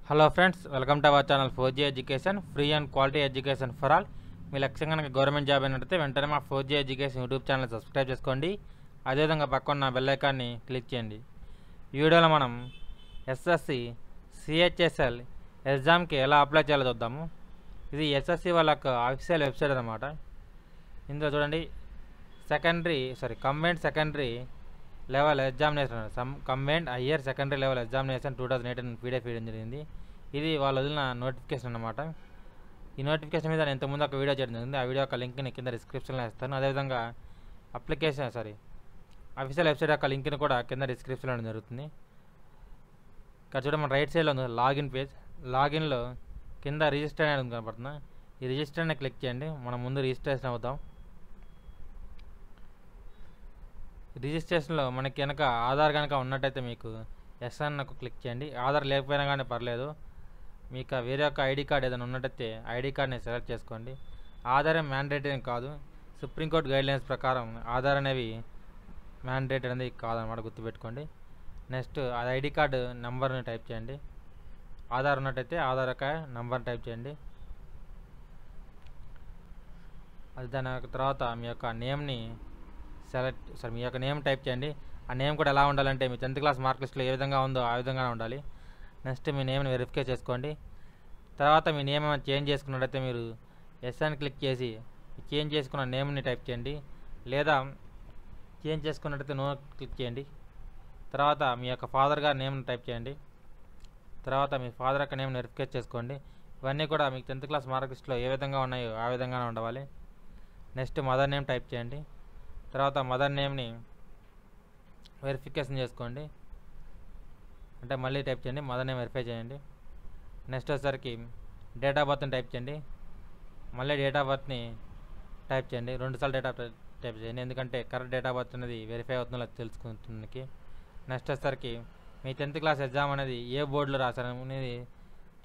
Hello friends, welcome to our channel 4G education, free and quality education for all. మీ లక్ష్యం కనుక government job అయినట్లయితే వెంటనే మా 4G education YouTube channel subscribe చేసుకోండి. అదేవిధంగా పక్కన బెల్ ఐకాన్ని క్లిక్ చేయండి. ఈ వీడియోలో మనం ఎస్ఎస్సి సిహెచ్ఎస్ఎల్ ఎగ్జామ్కి ఎలా అప్లై చేయాలో చూద్దాము. ఇది ఎస్ఎస్సి వాళ్ళ అఫీషియల్ వెబ్సైట్ అన్నమాట. ఇందులో చూడండి, combined secondary level examination, combined higher secondary level examination 2018 PDF ఇవ్వడం జరిగింది. ఇది వాళ్ళు వదిలిన నోటిఫికేషన్ అన్నమాట. ఈ నోటిఫికేషన్ మీద నేను ఇంతకుముందు ఒక వీడియో చేయడం జరిగింది. ఆ వీడియో యొక్క లింక్ని కింద డిస్క్రిప్షన్లో ఇస్తాను. అదేవిధంగా అఫీషియల్ వెబ్సైట్ యొక్క లింక్ని కూడా కింద డిస్క్రిప్షన్లో జరుగుతుంది. ఇక్కడ చూడండి, మన రైట్ సైడ్లో ఉంది లాగిన్ పేజ్. లాగిన్లో కింద రిజిస్టర్ అనేది కనపడుతుంది. ఈ రిజిస్టర్ని క్లిక్ చేయండి. మనం ముందు రిజిస్ట్రేషన్ అవుతాం. రిజిస్ట్రేషన్లో మనకి కనుక ఆధార్ కనుక ఉన్నట్టయితే మీకు ఎస్ అన్నకు క్లిక్ చేయండి. ఆధార్ లేకపోయినా కానీ పర్లేదు. మీకు వేరే ఒక ఐడి కార్డ్ ఏదైనా ఉన్నట్టయితే ఐడి కార్డ్ని సెలెక్ట్ చేసుకోండి. ఆధార్ మ్యాండేటరీ కాదు. సుప్రీంకోర్టు గైడ్లైన్స్ ప్రకారం ఆధార్ అనేవి మ్యాండేటరీ అనేది కాదనమాట, గుర్తుపెట్టుకోండి. నెక్స్ట్ అది ఐడి కార్డు నెంబర్ని టైప్ చేయండి. ఆధార్ ఉన్నట్టయితే ఆధార్ యొక్క నెంబర్ని టైప్ చేయండి. అది దాని తర్వాత మీ యొక్క నేమ్ని మీ యొక్క నేమ్ టైప్ చేయండి. ఆ నేమ్ కూడా ఎలా ఉండాలంటే మీ 10th క్లాస్ మార్క్ లిస్ట్లో ఏ విధంగా ఉందో ఆ విధంగానే ఉండాలి. నెక్స్ట్ మీ నేమ్ని వెరిఫై చేసుకోండి. తర్వాత మీ నేమ్ ఏమైనా చేంజ్ చేసుకున్నట్టయితే మీరు ఎస్ అని క్లిక్ చేసి చేంజ్ చేసుకున్న నేమ్ని టైప్ చేయండి. లేదా చేంజ్ చేసుకున్నట్టయితే నో క్లిక్ చేయండి. తర్వాత మీ యొక్క ఫాదర్ గారి నేమ్ని టైప్ చేయండి. తర్వాత మీ ఫాదర్ యొక్క నేమ్ని వెరిఫై చేసుకోండి. ఇవన్నీ కూడా మీకు 10th క్లాస్ మార్క్ లిస్ట్లో ఏ విధంగా ఉన్నాయో ఆ విధంగానే ఉండాలి. నెక్స్ట్ మదర్ నేమ్ టైప్ చేయండి. తర్వాత మదర్ నేమ్ని వెరిఫికేషన్ చేసుకోండి. అంటే మళ్ళీ టైప్ చేయండి, మదర్ నేమ్ వెరిఫై చేయండి. నెక్స్ట్ వచ్చేసరికి డేట్ ఆఫ్ బర్త్ని టైప్ చేయండి. మళ్ళీ డేట్ ఆఫ్ బర్త్ని టైప్ చేయండి. 2 సార్లు డేట్ ఆఫ్ టైప్ చేయండి, ఎందుకంటే కరెక్ట్ డేట్ ఆఫ్ బర్త్ అనేది వెరిఫై అవుతుందో తెలుసుకుంటుంది. నెక్స్ట్ వచ్చేసరికి మీ 10th క్లాస్ ఎగ్జామ్ అనేది ఏ బోర్డులో రాశారు అనేది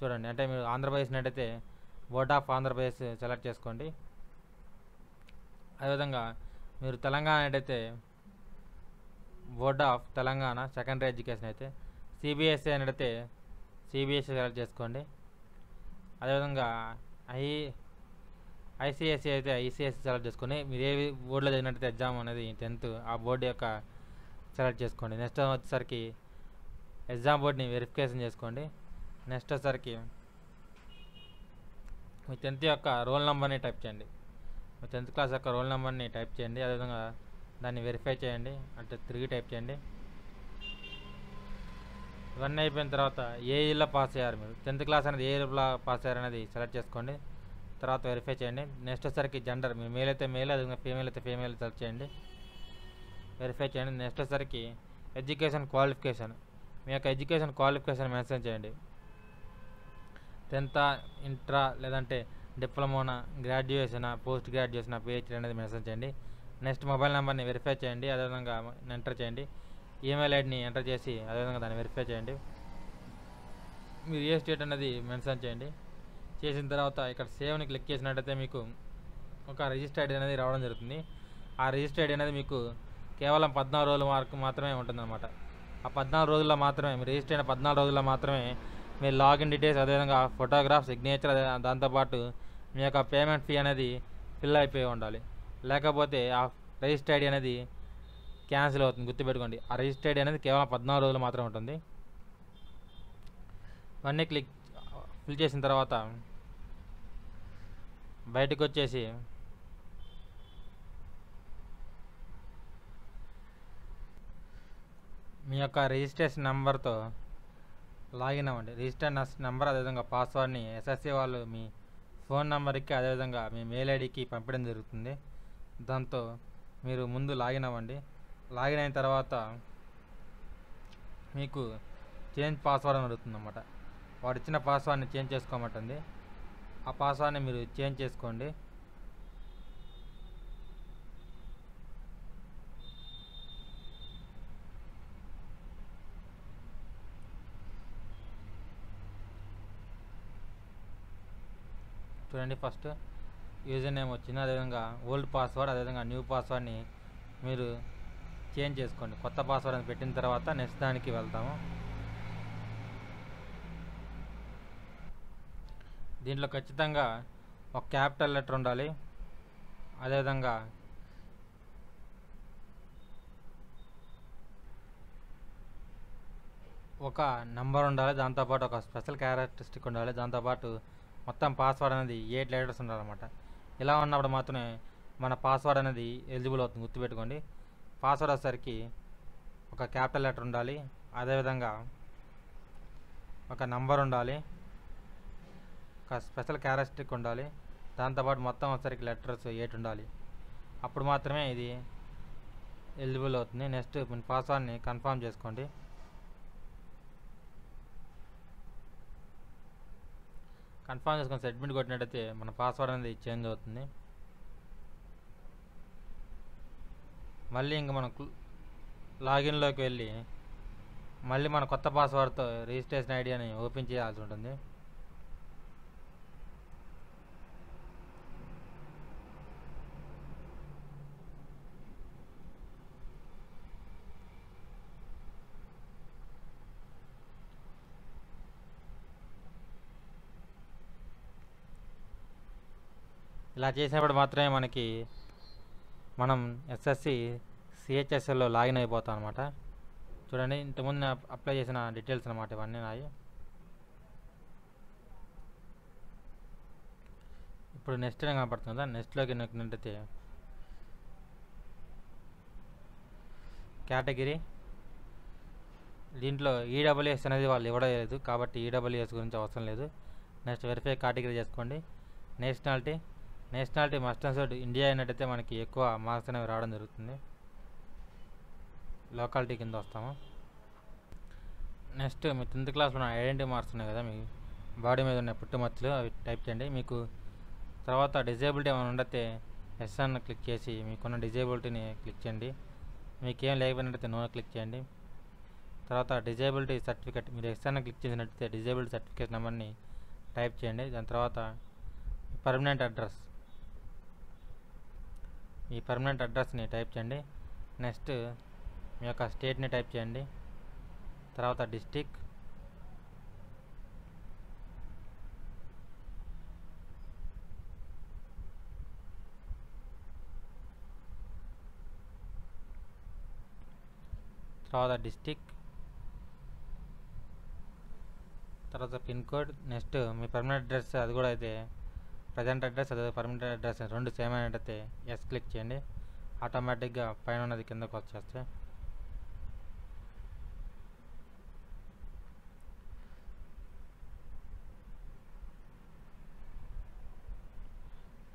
చూడండి. అంటే మీరు ఆంధ్రప్రదేశ్ అయితే బోర్డ్ ఆఫ్ ఆంధ్రప్రదేశ్ సెలెక్ట్ చేసుకోండి. అదేవిధంగా మీరు తెలంగాణ అయితే board of Telangana secondary education అయితే, సిబిఎస్ఈ అయితే సిబిఎస్ఈ సెలెక్ట్ చేసుకోండి. అదేవిధంగా ఐసిఎస్ఈ అయితే ఐసిఎస్ఈ సెలెక్ట్ చేసుకొని మీరు ఏ బోర్డులో చదివినట్టయితే ఎగ్జామ్ అనేది 10th ఆ బోర్డు యొక్క సెలెక్ట్ చేసుకోండి. నెక్స్ట్ వచ్చేసరికి ఎగ్జామ్ బోర్డుని వెరిఫికేషన్ చేసుకోండి. నెక్స్ట్ వచ్చేసరికి మీ 10th యొక్క రోల్ నెంబర్ని టైప్ చేయండి. మీ 10th క్లాస్ యొక్క రోల్ నెంబర్ని టైప్ చేయండి. అదేవిధంగా దాన్ని వెరిఫై చేయండి, అంటే తిరిగి టైప్ చేయండి. ఇవన్నీ అయిపోయిన తర్వాత ఏ ఇయర్లో పాస్ అయ్యారు, మీరు 10th క్లాస్ అనేది ఏ ఇయర్లో పాస్ అయ్యారు అనేది సెలెక్ట్ చేసుకోండి. తర్వాత వెరిఫై చేయండి. నెక్స్ట్ వచ్చేసరికి జెండర్, మీ మేల్ అయితే మేల్, అదేవిధంగా ఫీమేల్ అయితే ఫీమేల్ సెలెక్ట్ చేయండి, వెరిఫై చేయండి. నెక్స్ట్ వచ్చేసరికి ఎడ్యుకేషన్ క్వాలిఫికేషన్, మీ యొక్క ఎడ్యుకేషన్ క్వాలిఫికేషన్ మెన్షన్ చేయండి. 10th ఇంట్రా లేదంటే డిప్లొమోనా, గ్రాడ్యుయేషనా, పోస్ట్ గ్రాడ్యుయేషనా, పిహెచ్డీ అనేది మెన్షన్ చేయండి. నెక్స్ట్ మొబైల్ నెంబర్ని వెరిఫై చేయండి, అదేవిధంగా ఎంటర్ చేయండి. ఈమెయిల్ ఐడిని ఎంటర్ చేసి అదేవిధంగా దాన్ని వెరిఫై చేయండి. మీరు ఏ స్టేట్ అనేది మెన్షన్ చేయండి. చేసిన తర్వాత ఇక్కడ సేవ్ని క్లిక్ చేసినట్టయితే మీకు ఒక రిజిస్టర్ ఐడి అనేది రావడం జరుగుతుంది. ఆ రిజిస్టర్ ఐడి అనేది మీకు కేవలం 14 రోజుల వరకు మాత్రమే ఉంటుందన్నమాట. ఆ 14 రోజుల్లో మాత్రమే, మీరు రిజిస్టర్ అయిన 14 రోజుల్లో మాత్రమే మీ లాగిన్ డీటెయిల్స్, అదేవిధంగా ఫోటోగ్రాఫ్, సిగ్నేచర్, దాంతోపాటు మీ యొక్క పేమెంట్ ఫీ అనేది ఫిల్ అయిపోయి ఉండాలి. లేకపోతే ఆ రిజిస్టర్ ఐడి అనేది క్యాన్సిల్ అవుతుంది, గుర్తుపెట్టుకోండి. ఆ రిజిస్టర్ ఐడి అనేది కేవలం 14 రోజులు మాత్రమే ఉంటుంది. ఇవన్నీ ఫిల్ చేసిన తర్వాత బయటకు వచ్చేసి మీ యొక్క రిజిస్ట్రేషన్ నెంబర్తో లాగిన్ అవ్వండి. రిజిస్టర్ నెంబర్ అదేవిధంగా పాస్వర్డ్ని ఎస్ఎస్సి వాళ్ళు మీ ఫోన్ నెంబర్కి అదేవిధంగా మీ మెయిల్ ఐడికి పంపడం జరుగుతుంది. దాంతో మీరు ముందు లాగిన్ అవ్వండి. లాగిన్ అయిన తర్వాత మీకు చేంజ్ పాస్వర్డ్ అని అడుగుతుంది అన్నమాట. వాడు ఇచ్చిన పాస్వర్డ్ని చేంజ్ చేసుకోమంటుంది. ఆ పాస్వర్డ్ని మీరు చేంజ్ చేసుకోండి. చూడండి, ఫస్ట్ యూజర్ నేమ్ వచ్చింది, అదేవిధంగా ఓల్డ్ పాస్వర్డ్, అదేవిధంగా న్యూ పాస్వర్డ్ని మీరు చేంజ్ చేసుకోండి. కొత్త పాస్వర్డ్ అని పెట్టిన తర్వాత నెక్స్ట్ దానికి వెళ్తాము. దీంట్లో ఖచ్చితంగా ఒక క్యాపిటల్ లెటర్ ఉండాలి. అదేవిధంగా ఒక నంబర్ ఉండాలి, దాంతోపాటు ఒక స్పెషల్ క్యారెక్టరిస్టిక్ ఉండాలి, దాంతోపాటు మొత్తం పాస్వర్డ్ అనేది 8 లెటర్స్ ఉండాలన్నమాట. ఇలా ఉన్నప్పుడు మాత్రమే మన పాస్వర్డ్ అనేది ఎలిజిబుల్ అవుతుంది. గుర్తుపెట్టుకోండి. పాస్వర్డ్ వచ్చేసరికి ఒక క్యాపిటల్ లెటర్ ఉండాలి, అదేవిధంగా ఒక నంబర్ ఉండాలి, ఒక స్పెషల్ క్యారెక్టరిస్టిక్ ఉండాలి, దాంతోపాటు మొత్తం వచ్చేసరికి లెటర్స్ 8 ఉండాలి. అప్పుడు మాత్రమే ఇది ఎలిజిబుల్ అవుతుంది. నెక్స్ట్ మీ పాస్వర్డ్ని కన్ఫర్మ్ చేసుకోండి. కన్ఫర్మ్ చేసుకొని సబ్మిట్ కొట్టినట్టయితే మన పాస్వర్డ్ అనేది చేంజ్ అవుతుంది. మళ్ళీ ఇంక మనం లాగిన్లోకి వెళ్ళి మళ్ళీ మన కొత్త పాస్వర్డ్తో రిజిస్ట్రేషన్ ఐడియాని ఓపెన్ చేయాల్సి ఉంటుంది. ఇలా చేసినప్పుడు మాత్రమే మనం ఎస్ఎస్సి సిహెచ్ఎస్ఎల్లో లాగిన్ అయిపోతాం అనమాట. చూడండి, ఇంతకుముందు అప్లై చేసిన డీటెయిల్స్ అనమాట ఇవన్నీ నాయి. ఇప్పుడు నెక్స్ట్ అని కనపడుతుంది కదా, నెక్స్ట్లోకి నొక్కినట్టయితే కేటగిరీ, దీంట్లో ఈడబ్ల్యూఎస్ అనేది వాళ్ళు ఇవ్వడం లేదు కాబట్టి ఈడబ్ల్యూఎస్ గురించి అవసరం లేదు. నెక్స్ట్ వెరిఫై కేటగిరీ చేసుకోండి. Nationality must and should India అయినట్టయితే మనకి ఎక్కువ మార్క్స్ అనేవి రావడం జరుగుతుంది. లోకాలిటీ కింద వస్తాము. నెక్స్ట్ మీ 10th క్లాస్లో ఐడెంటిటీ మార్క్స్ ఉన్నాయి కదా, మీ బాడీ మీద ఉన్న పుట్టుమచ్చలు అవి టైప్ చేయండి. మీకు తర్వాత డిజేబిలిటీ ఏమైనా ఉండతే ఎస్ అన్న క్లిక్ చేసి మీకున్న డిజేబిలిటీని క్లిక్ చేయండి. మీకేం లేకపోయినట్టయితే నో క్లిక్ చేయండి. తర్వాత డిజేబిలిటీ సర్టిఫికేట్, మీరు ఎస్ అన్న క్లిక్ చేసినట్టయితే డిజేబిలిటీ సర్టిఫికేట్ నెంబర్ని టైప్ చేయండి. దాని తర్వాత పర్మనెంట్ అడ్రస్, ఈ పర్మనెంట్ అడ్రస్ని టైప్ చేయండి. నెక్స్ట్ మీ యొక్క స్టేట్ని టైప్ చేయండి. తర్వాత డిస్టిక్, తర్వాత పిన్ కోడ్. నెక్స్ట్ మీ పర్మనెంట్ అడ్రస్ అది కూడా అయితే ప్రజెంట్ అడ్రస్ అదే పర్మనెంట్ అడ్రస్ రెండు సేమ్ అయినట్టయితే ఎస్ క్లిక్ చేయండి. ఆటోమేటిక్గా పైన ఉన్నది కిందకు వచ్చేస్తే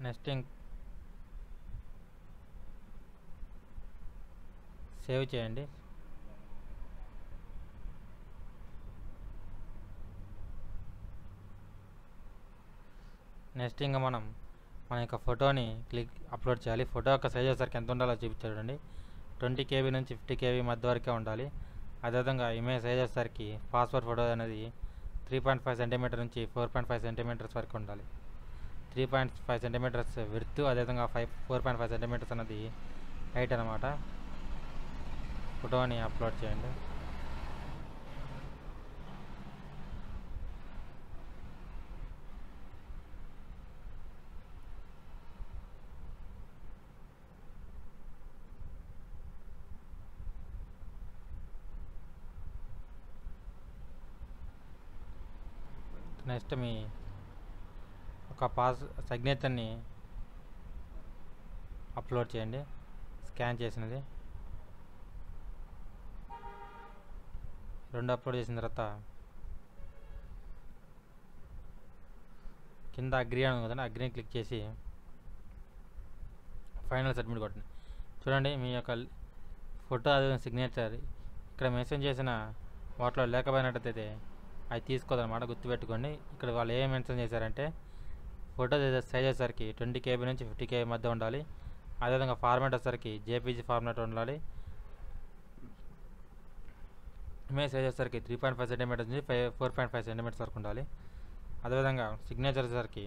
నెక్స్ట్ సేవ్ చేయండి. నెక్స్ట్ ఇంకా మన యొక్క ఫోటోని అప్లోడ్ చేయాలి. ఫోటో యొక్క సైజ్ వచ్చేసరికి ఎంత ఉండాలో చూపించాడండి. 20 KB నుంచి 50 KB మధ్య వరకే ఉండాలి. అదేవిధంగా ఇమేజ్ సైజ్ వచ్చేసరికి పాస్పోర్ట్ ఫోటో అనేది 3.5 cm నుంచి 4.5 cm వరకు ఉండాలి. 3.5 cm విడ్త్, అదేవిధంగా 4.5 cm అన్నది హైట్ అనమాట. ఫోటోని అప్లోడ్ చేయండి. నెక్స్ట్ మీ ఒక సిగ్నేచర్ని అప్లోడ్ చేయండి, స్కాన్ చేసినది. 2 అప్లోడ్ చేసిన తర్వాత కింద అగ్రీ అని కదండి, అగ్రీని క్లిక్ చేసి ఫైనల్ సబ్మిట్ కొట్టండి. చూడండి, మీ యొక్క ఫోటో అదే సిగ్నేచర్ ఇక్కడ మెన్షన్ చేసిన వాటిలో లేకపోయినట్టయితే అది తీసుకోదన్నమాట. గుర్తుపెట్టుకోండి. ఇక్కడ వాళ్ళు ఏం మెన్షన్ చేశారంటే ఫోటో సైజ్ వచ్చేసరికి 20 KB నుంచి 50 KB మధ్య ఉండాలి. అదేవిధంగా ఫార్మాట్ వచ్చేసరికి JPG ఫార్మాట్ ఉండాలి. ఇమేజ్ సైజ్ వచ్చేసరికి 3.5 cm నుంచి 4.5 cm వరకు ఉండాలి. అదేవిధంగా సిగ్నేచర్ వచ్చేసరికి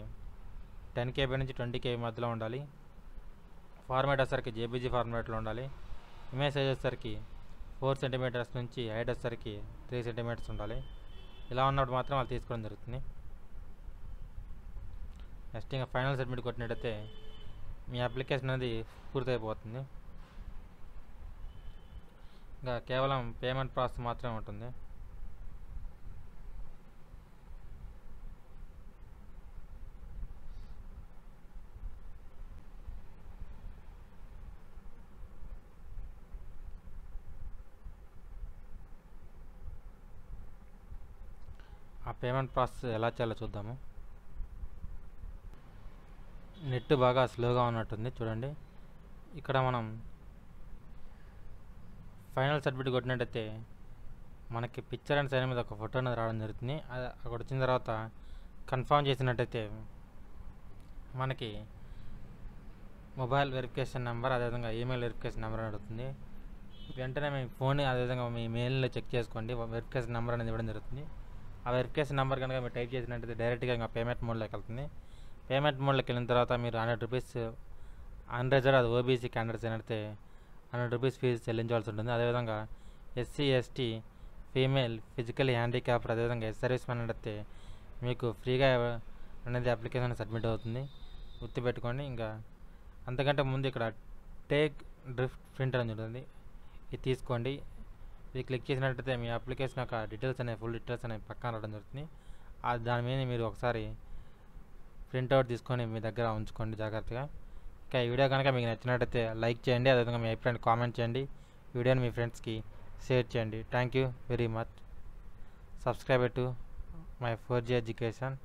10 KB నుంచి 20 KB మధ్యలో ఉండాలి. ఫార్మాట్ వచ్చేసరికి JPG ఫార్మాట్లో ఉండాలి. ఇమేజ్ సైజ్ వచ్చేసరికి 4 cm నుంచి హైట్ వచ్చేసరికి 3 cm ఉండాలి. ఇలా ఉన్నప్పుడు మాత్రం వాళ్ళు తీసుకోవడం జరుగుతుంది. నెక్స్ట్ ఇంకా ఫైనల్ సబ్మిట్ కొట్టినట్టయితే మీ అప్లికేషన్ అనేది పూర్తయిపోతుంది. ఇంకా కేవలం పేమెంట్ ప్రాసెస్ మాత్రమే ఉంటుంది. ఆ పేమెంట్ ప్రాసెస్ ఎలా చేయాలో చూద్దాము. నెట్ బాగా స్లోగా ఉన్నట్టుంది చూడండి. ఇక్కడ మనం ఫైనల్ సబ్మిట్ కొట్టినట్టయితే మనకి పిక్చర్ అండ్ సైన్ మీద ఒక ఫోటో అనేది రావడం జరుగుతుంది. అక్కడ వచ్చిన తర్వాత కన్ఫర్మ్ చేసినట్టయితే మనకి మొబైల్ వెరిఫికేషన్ నెంబర్, అదేవిధంగా ఈమెయిల్ వెరిఫికేషన్ నెంబర్ అడుగుతుంది. వెంటనే మీ ఫోన్ అదేవిధంగా మీ మెయిల్లో చెక్ చేసుకోండి. వెరిఫికేషన్ నెంబర్ అనేది ఇవ్వడం జరుగుతుంది. ఆ వెరిఫికేషన్ నెంబర్ కనుక మీరు టైప్ చేసినట్టయితే డైరెక్ట్గా ఇంకా పేమెంట్ మోడ్లోకి వెళ్తుంది. పేమెంట్ మోడ్లోకి వెళ్ళిన తర్వాత మీరు ₹100 అన్రిజర్వ్డ్ అది ఓబీసీ క్యాండిడేట్స్ అయినట్టే ₹100 ఫీజు చెల్లించవలసి ఉంటుంది. అదేవిధంగా SC, ST, female, physical handicapped, అదేవిధంగా సర్వీస్ మ్యాన్ అయితే మీకు ఫ్రీగా అనేది అప్లికేషన్ సబ్మిట్ అవుతుంది. గుర్తుపెట్టుకోండి. ఇంకా అంతకంటే ముందు ఇక్కడ టేక్ డ్రిఫ్ట్ ప్రింట్ అని ఉంటుంది, ఇది తీసుకోండి. ఇది క్లిక్ చేసినట్టయితే మీ అప్లికేషన్ యొక్క డీటెయిల్స్ అనేవి ఫుల్ డీటెయిల్స్ అనేవి పక్కన రావడం జరుగుతుంది. దాని మీద మీరు ఒకసారి ప్రింట్అవుట్ తీసుకొని మీ దగ్గర ఉంచుకోండి జాగ్రత్తగా. ఇంకా ఈ వీడియో కనుక మీకు నచ్చినట్టయితే లైక్ చేయండి, అదేవిధంగా మీ అభిప్రాయాన్ని కామెంట్ చేయండి, వీడియోని మీ ఫ్రెండ్స్కి షేర్ చేయండి. Thank you very much. Subscribe to my 4G education.